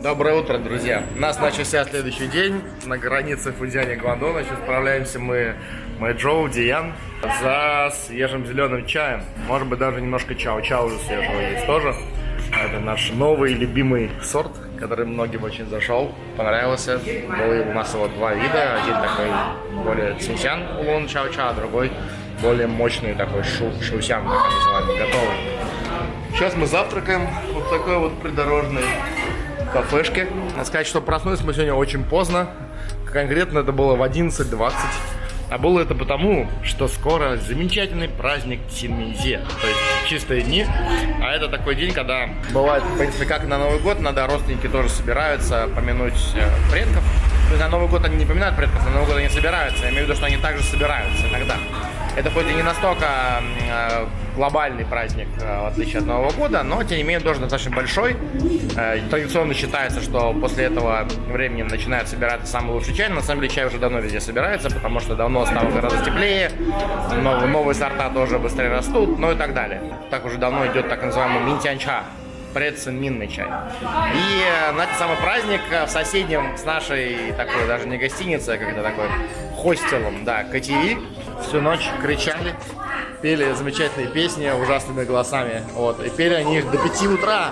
Доброе утро, друзья! У нас начался следующий день на границе Фудзяня и Гуандона. Сейчас отправляемся мы, Джоу, Диан, за свежим зеленым чаем. Может быть, даже немножко чао-чао уже свежего есть тоже. Это наш новый любимый сорт, который многим очень зашел, понравился. Было у нас его два вида. Один такой более цинсян улун чао-чао, а другой более мощный такой шусян, так называемый, готовый. Сейчас мы завтракаем вот такой вот придорожной кафешке. Надо сказать, что проснулись мы сегодня очень поздно. Конкретно это было в 11:20. А было это потому, что скоро замечательный праздник Цинминзе. То есть чистые дни. А это такой день, когда бывает, в принципе, как и на Новый год, надо родственники тоже собираются помянуть предков. То есть на Новый год они не поминают предков, на Новый год они собираются. Я имею в виду, что они также собираются иногда. Это хоть и не настолько глобальный праздник, в отличие от Нового года, но, тем не менее, тоже достаточно большой. Традиционно считается, что после этого времени начинает собираться самый лучший чай. На самом деле, чай уже давно везде собирается, потому что давно стало гораздо теплее, новые сорта тоже быстрее растут, ну и так далее. Так уже давно идет так называемый минтянча, предцинминный чай. И на этот самый праздник в соседнем с нашей такой даже не гостиницей, а как-то такой хостелом, да, КТВ, всю ночь кричали, пели замечательные песни ужасными голосами. Вот, и пели они их до 5 утра.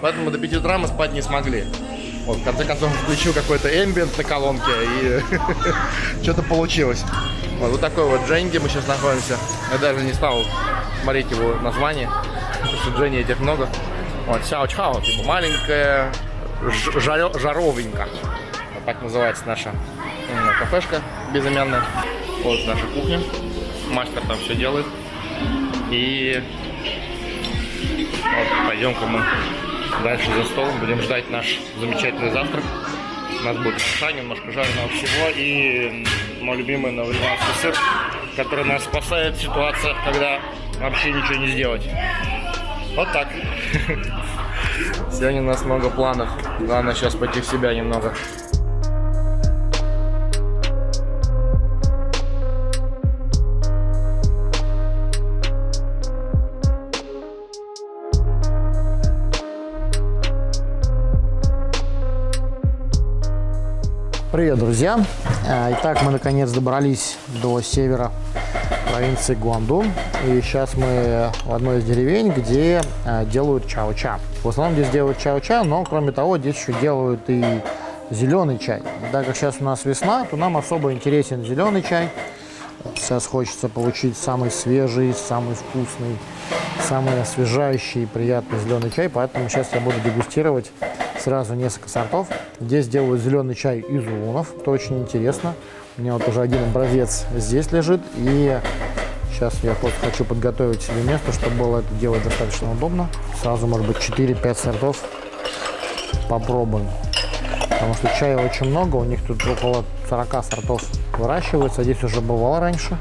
Поэтому до 5 утра мы спать не смогли. Вот, в конце концов, включил какой-то эмбиент на колонке, и что-то получилось. Вот такой вот Дженги мы сейчас находимся. Я даже не стал смотреть его название, потому что Дженни этих много. Вот, чао-чао, типа маленькая жаровенька. Вот так называется наша кафешка безымянная. Вот наша кухня. Мастер там все делает. И вот пойдем-ка мы дальше за столом. Будем ждать наш замечательный завтрак. У нас будет шаша, немножко жареного всего. И мой любимый новоливанский сыр, который нас спасает в ситуациях, когда вообще ничего не сделать. Вот так. Сегодня у нас много планов. Главное сейчас пойти в себя немного. Привет, друзья! Итак, мы наконец добрались до севера провинции Гуандун. И сейчас мы в одной из деревень, где делают чао-ча. В основном здесь делают чао-ча, но кроме того, здесь еще делают и зеленый чай. Так как сейчас у нас весна, то нам особо интересен зеленый чай. Сейчас хочется получить самый свежий, самый вкусный, самый освежающий и приятный зеленый чай. Поэтому сейчас я буду дегустировать сразу несколько сортов. Здесь делают зеленый чай из улунов. Это очень интересно. У меня вот уже один образец здесь лежит. И сейчас я просто хочу подготовить себе место, чтобы было это делать достаточно удобно. Сразу, может быть, 4-5 сортов попробуем. Потому что чая очень много. У них тут около 40 сортов выращивается. Здесь уже бывало раньше.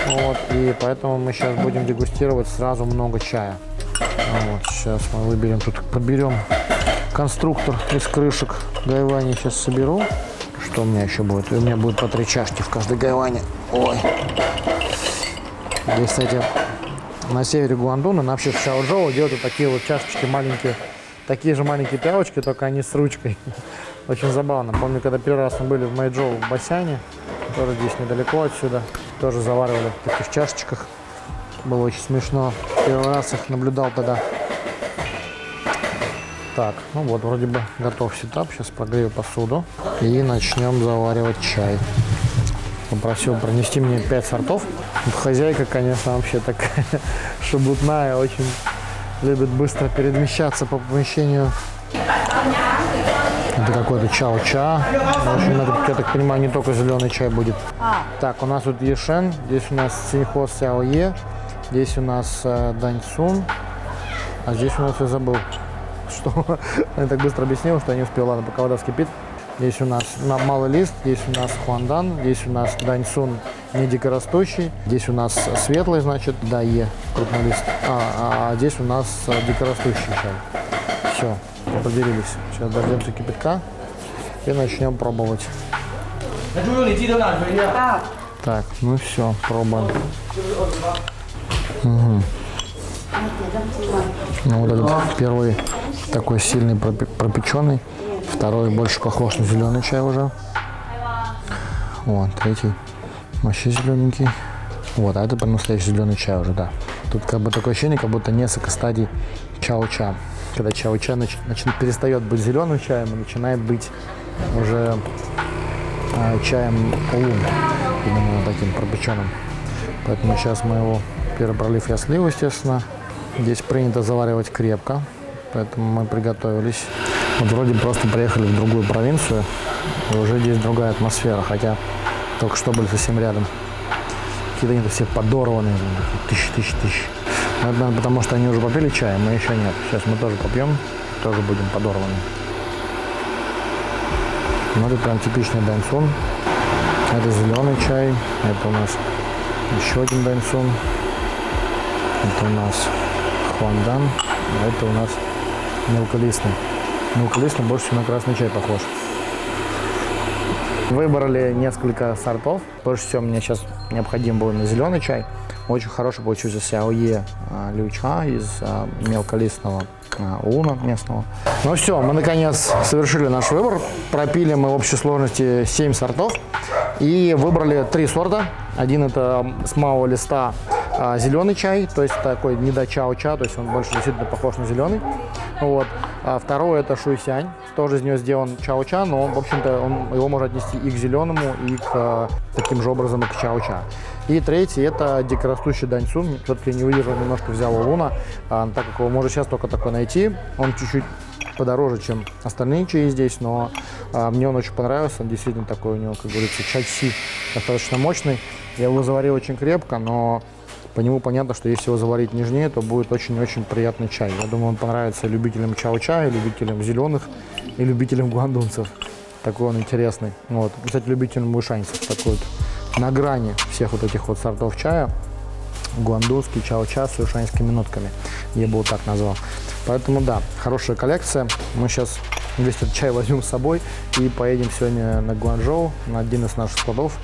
Вот, и поэтому мы сейчас будем дегустировать сразу много чая. Вот, сейчас мы выберем, тут подберем конструктор из крышек гайвани. Сейчас соберу. Что у меня еще будет? У меня будет по 3 чашки в каждой гайване. Ой. Здесь, кстати, на севере Гуандуна, вообще в Чао-Джоу делают вот такие вот чашечки маленькие. Такие же маленькие пиалочки, только они с ручкой. Очень забавно. Помню, когда первый раз мы были в Мэйчжоу в Басяне, тоже здесь недалеко отсюда, тоже заваривали в таких чашечках. Было очень смешно. Первый раз их наблюдал тогда. Так, ну вот, вроде бы готов сетап. Сейчас прогрею посуду и начнем заваривать чай. Попросил принести мне 5 сортов. Хозяйка, конечно, вообще такая шебутная, очень любит быстро перемещаться по помещению. Это какой-то чао-ча. В общем, я так понимаю, не только зеленый чай будет. Так, у нас тут Ешен, здесь у нас Цинхо Сяое, здесь у нас Даньцун, а здесь у нас я забыл, что я так быстро объяснил, что я не успел. Ладно, пока вода вскипит. Здесь у нас малый лист, здесь у нас Хуандан, здесь у нас Даньцун не дикорастущий, здесь у нас светлый, значит, Дае, крупный лист, а здесь у нас дикорастущий чай. Все, определились. Сейчас дождемся кипятка и начнем пробовать. Так, ну все, пробуем. Угу. Ну вот этот первый такой сильный пропеченный. Второй больше похож на зеленый чай уже. Вот, третий вообще зелененький. Вот, а это прям настоящий зеленый чай уже, да. Тут как бы такое ощущение, как будто несколько стадий чао-ча. Когда чао-ча перестает быть зеленым чаем и начинает быть уже чаем улун, именно таким пропеченным. Поэтому сейчас мы его, первый пролив я слил, естественно. Здесь принято заваривать крепко, поэтому мы приготовились. Вот вроде просто приехали в другую провинцию, и уже здесь другая атмосфера, хотя только что были совсем рядом. Какие-то они все подорванные, тысячи. Но это, наверное, потому что они уже попили чай, мы еще нет. Сейчас мы тоже попьем, тоже будем подорваны. Ну, это прям типичный даньсун. Это зеленый чай, это у нас еще один даньсун. Это у нас хвандан, а это у нас мелколистный. Мелколистный больше всего на красный чай похож. Выбрали несколько сортов. Больше всего мне сейчас необходим был на зеленый чай. Очень хороший получился сяое люча из мелколистного улуна местного. Ну все, мы наконец совершили наш выбор. Пропили мы в общей сложности 7 сортов. И выбрали 3 сорта. Один это с малого листа зеленый чай, то есть такой не до чао-ча, то есть он больше действительно похож на зеленый. Вот. А второй это шуйсянь, тоже из него сделан чао-ча, но он, в общем-то, его можно отнести и к зеленому, и к таким же образом и к чао-ча. И третий это дикорастущий даньсун, все-таки не выдержал, немножко взял у луна, так как его можно сейчас только такой найти, он чуть-чуть подороже, чем остальные чаи здесь, но мне он очень понравился, он действительно такой у него, как говорится, чай-си достаточно мощный. Я его заварил очень крепко, но по нему понятно, что если его заварить нежнее, то будет очень-очень приятный чай. Я думаю, он понравится любителям чао-чая, любителям зеленых и любителям гуандунцев. Такой он интересный. Вот. Кстати, любителям мышанцев. Такой вот на грани всех вот этих вот сортов чая. Гуандунский чао-ча с юшаньскими нотками. Я бы вот так назвал. Поэтому да, хорошая коллекция. Мы сейчас весь этот чай возьмем с собой и поедем сегодня на Гуанчжоу, на один из наших складов.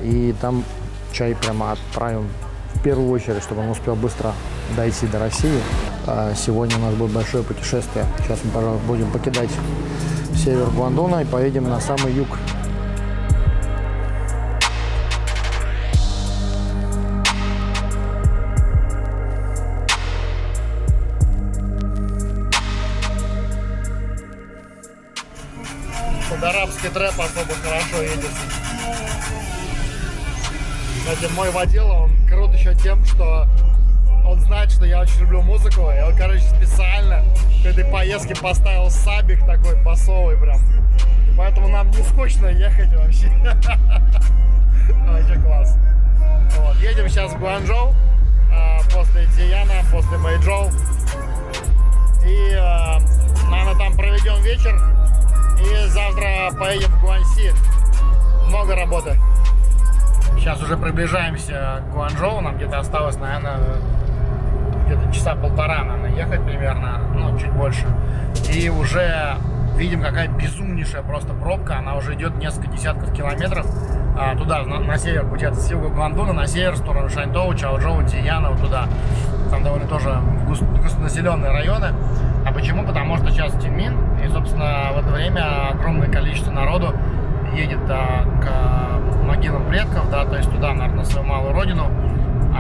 И там чай прямо отправим в первую очередь, чтобы он успел быстро дойти до России. Сегодня у нас будет большое путешествие. Сейчас мы, пожалуй, будем покидать север Гуандуна и поедем на самый юг. Под арабский трэп особо хорошо едет. Кстати, мой водила, он крут еще тем, что он знает, что я очень люблю музыку, и он, короче, специально к этой поездке поставил сабик такой басовый прям. И поэтому нам не скучно ехать вообще. Вообще класс. Вот, едем сейчас в Гуанчжоу, после Дияна, после Мэйчжоу. И, наверное, там проведем вечер. И завтра поедем в Гуанси. Много работы. Сейчас уже приближаемся к Гуанчжоу. Нам где-то осталось, наверное, где-то часа полтора, наверное, ехать примерно, ну, чуть больше. И уже видим, какая безумнейшая просто пробка. Она уже идет несколько десятков километров туда, на север, получается, с юга Гуандуна, на север, в сторону Шаньтоу, Чаочжоу, Дияна, вот туда. Там довольно тоже густонаселенные районы. А почему? Потому что сейчас Тиньмин, и, собственно, в это время огромное количество народу едет к могилам предков, да, то есть туда, наверное, на свою малую родину.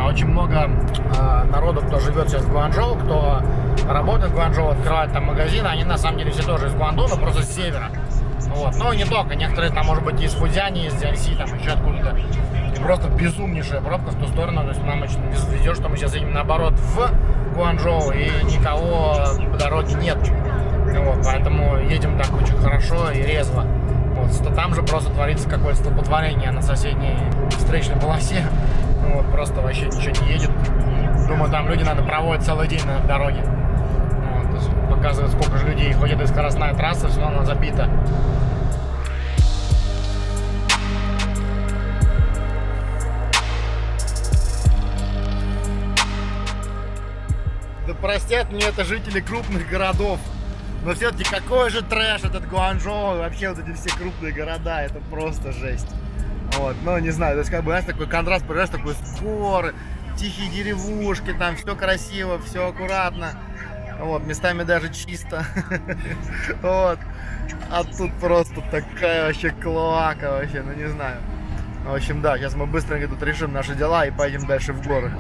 Очень много народу, кто живет сейчас в Гуанчжоу, кто работает в Гуанчжоу, открывает там магазины, они на самом деле все тоже из Гуандуна, просто с севера. Вот. Ну и не только, некоторые там, может быть, из Фудзяни, из Цзянси, там еще откуда-то. И просто безумнейшая пробка в ту сторону, то есть нам очень везет, что мы сейчас едем наоборот в Гуанчжоу, и никого по дороге нет. Вот, поэтому едем так очень хорошо и резво. Вот, там же просто творится какое-то столпотворение на соседней встречной полосе. Вот, просто вообще ничего не едет. Думаю, там люди, наверное, проводят целый день на дороге. Вот, то есть показывает, сколько же людей. Хоть это и скоростная трасса, все равно она забита. Да простят мне это жители крупных городов. Но все-таки какой же трэш этот Гуанчжоу, вообще вот эти все крупные города, это просто жесть. Вот, ну не знаю, то есть как бы, знаешь, такой контраст, понимаешь, такой горы, тихие деревушки, там все красиво, все аккуратно. Вот, местами даже чисто. Вот. А тут просто такая вообще клоака вообще, ну не знаю. В общем, да, сейчас мы быстренько тут решим наши дела и поедем дальше в горы.